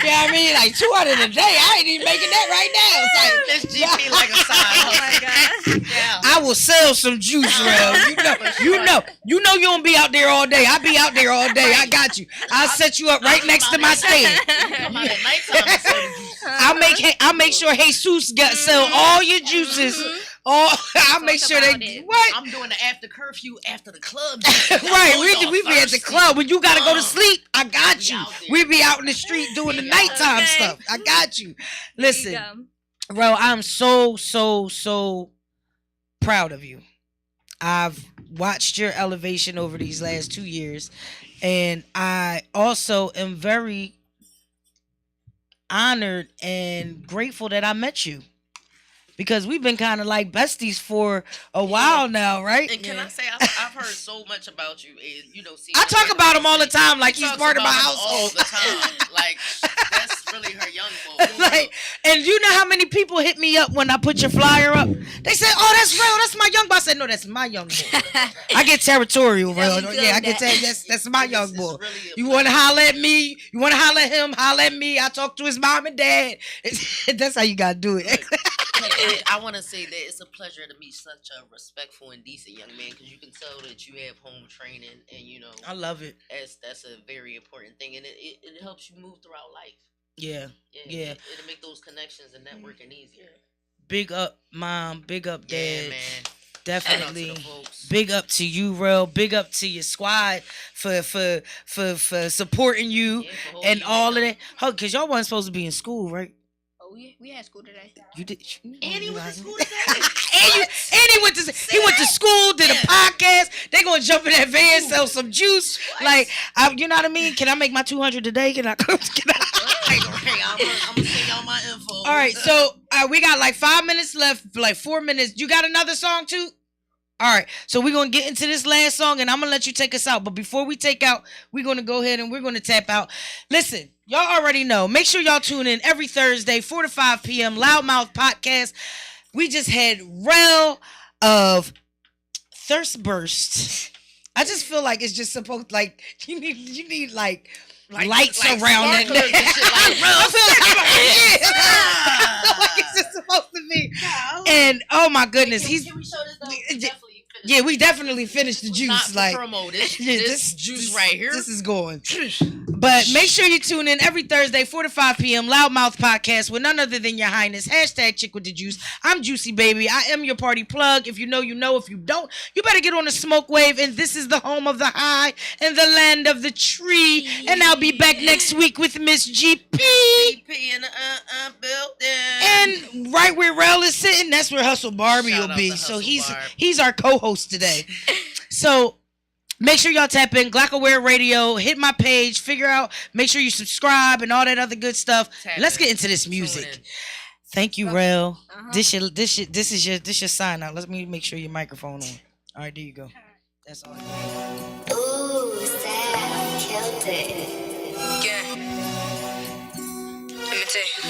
Yeah, I mean, like 200 a day. I ain't even making that right now. It's like this GP like a side. Oh my god. Yeah. I will sell some juice, Rev. You don't be out there all day. I be out there all day. I got you. I'll set you up right next to my stand. I'll make sure Jesus sell all your juices. I'll make sure they what? I'm doing the after curfew after the club. Right, we be at the club when you gotta go to sleep. I got you. We be out in the street doing the nighttime stuff. I got you. Listen, bro, I'm so proud of you. I've watched your elevation over these last 2 years, and I also am very honored and grateful that I met you. Because we've been kind of like besties for a while now, right? And can I say, I've heard so much about you. And, you know, I talk about him all the time like he's part of my household. All the time. Like, that's really her young boy. Like, and you know how many people hit me up when I put your flyer up? They said, "Oh, that's real. That's my young boy." I said, "No, that's my young boy." I get territorial, real. Yeah, I can tell you that's my young boy. You want to holler at me? You want to holler at him? Holler at me. I talk to his mom and dad. That's how you gotta do it. I want to say that it's a pleasure to meet such a respectful and decent young man, because you can tell that you have home training, and I love it. That's a very important thing, and it helps you move throughout life. Yeah. It'll make those connections and networking easier. Big up, mom. Big up, dad. Yeah, man. Definitely. Big up to you, Real. Big up to your squad for supporting you and all of that. Because y'all wasn't supposed to be in school, right? Oh, we had school today. You did. And he went to school today. He went to school, did a podcast. They gonna jump in that van, sell some juice. Like, you know what I mean? Can I make my 200 today? Can I? I'm gonna send y'all my info. All right, so we got like 5 minutes left, like 4 minutes. You got another song too? All right, so we're going to get into this last song, and I'm going to let you take us out. But before we take out, we're going to go ahead and we're going to tap out. Listen, y'all already know. Make sure y'all tune in every Thursday, 4 to 5 p.m., Loudmouth Podcast. We just had Rel of Thirst Burst. I just feel like it's just supposed, like, you need like lights around it. I feel like it's just supposed to be. And oh my goodness, Can we show this though? Yeah, we definitely finished the juice. Not like promo this juice right here. This is going. But make sure you tune in every Thursday, 4 to 5 p.m. Loudmouth Podcast with none other than your highness. #ChicWitDaJuice. I'm Juicy Baby. I am your party plug. If you know, you know. If you don't, you better get on the smoke wave. And this is the home of the high and the land of the tree. And I'll be back next week with Miss GP. in the building. And right where Rel is sitting, that's where Hustle Barbie will be. So he's our co-host today. So make sure y'all tap in Glockaware Radio, hit my page, make sure you subscribe and all that other good stuff. Let's get into this music. Thank you, Rel. This is your sign out. Let me make sure your microphone on. All right, there you go. That's all. Ooh, Sam killed it. Yeah. Let me tell you.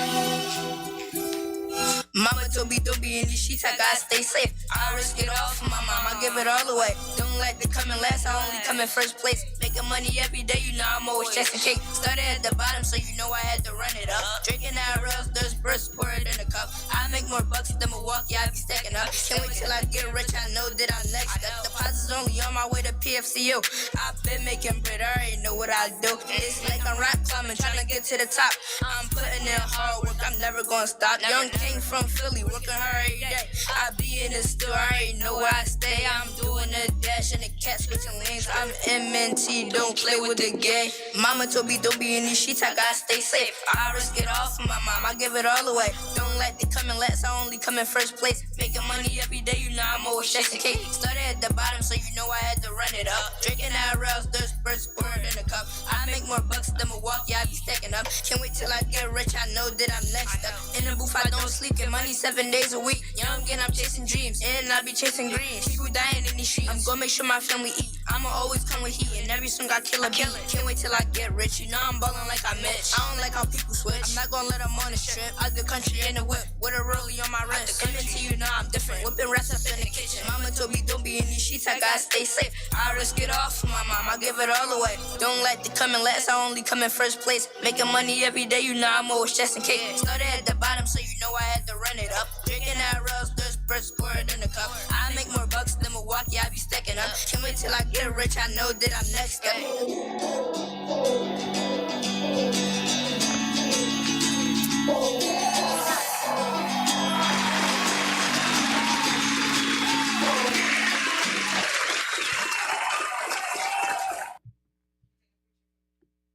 Mama told me don't be in these sheets, I gotta stay safe. I risk it all for my mom, I give it all away. Don't like to come in last, I only come in first place. Making money every day, you know I'm always chasing cake. Started at the bottom, so you know I had to run it up. Drinking out rails, there's burst, pour it in a cup. I make more bucks than Milwaukee, I be stacking up. Can't wait till I get rich, I know that I'm next up. Deposits only on my way to PFCU. I've been making bread, I already know what I do. It's like I'm rock climbing, trying to get to the top. I'm putting in hard work, I'm never gonna stop. Young king from Philly, working hard every day. I be in the store, I already know where I stay. I'm doing a dash and the cat switching lanes. I'm MNT, don't play with the game. Mama told me don't be in these sheets, I gotta stay safe. I risk it all for my mom, I give it all away. Don't let it come in last, I only come in first place. Making money every day, you know I'm always chasing cake. Started at the bottom, so you know I had to run it up. Drinking out rails, there's burst, pour it in a cup. I make more bucks than Milwaukee, I be stacking up. Can't wait till I get rich, I know that I'm next up. In the booth, I don't sleep, get money 7 days a week. Young and I'm chasing dreams, and I be chasing greens. People dying in these streets, I'm gonna make sure my family eat. I'ma always come with heat, and every song I kill a beat. Can't wait till I get rich, you know I'm ballin' like I Mitch. I don't like how people switch, I'm not gonna let them on the strip. Out the country in the whip, with a rollie on my wrist. Coming to you know I'm different, whipping rats up in the kitchen. Mama told me don't be in these sheets, I gotta stay safe. I risk it all for my mom, I give it all away. Don't let it come in last, I only come in first place. Making money every day, you know I'm always chasing cake. Started at the bottom, so you know I had to run it up. Drinking out rails, there's burst, pour it in a cup. I make more bucks than Milwaukee, I be stacking up. Can't wait till I get rich, I know that I'm next up.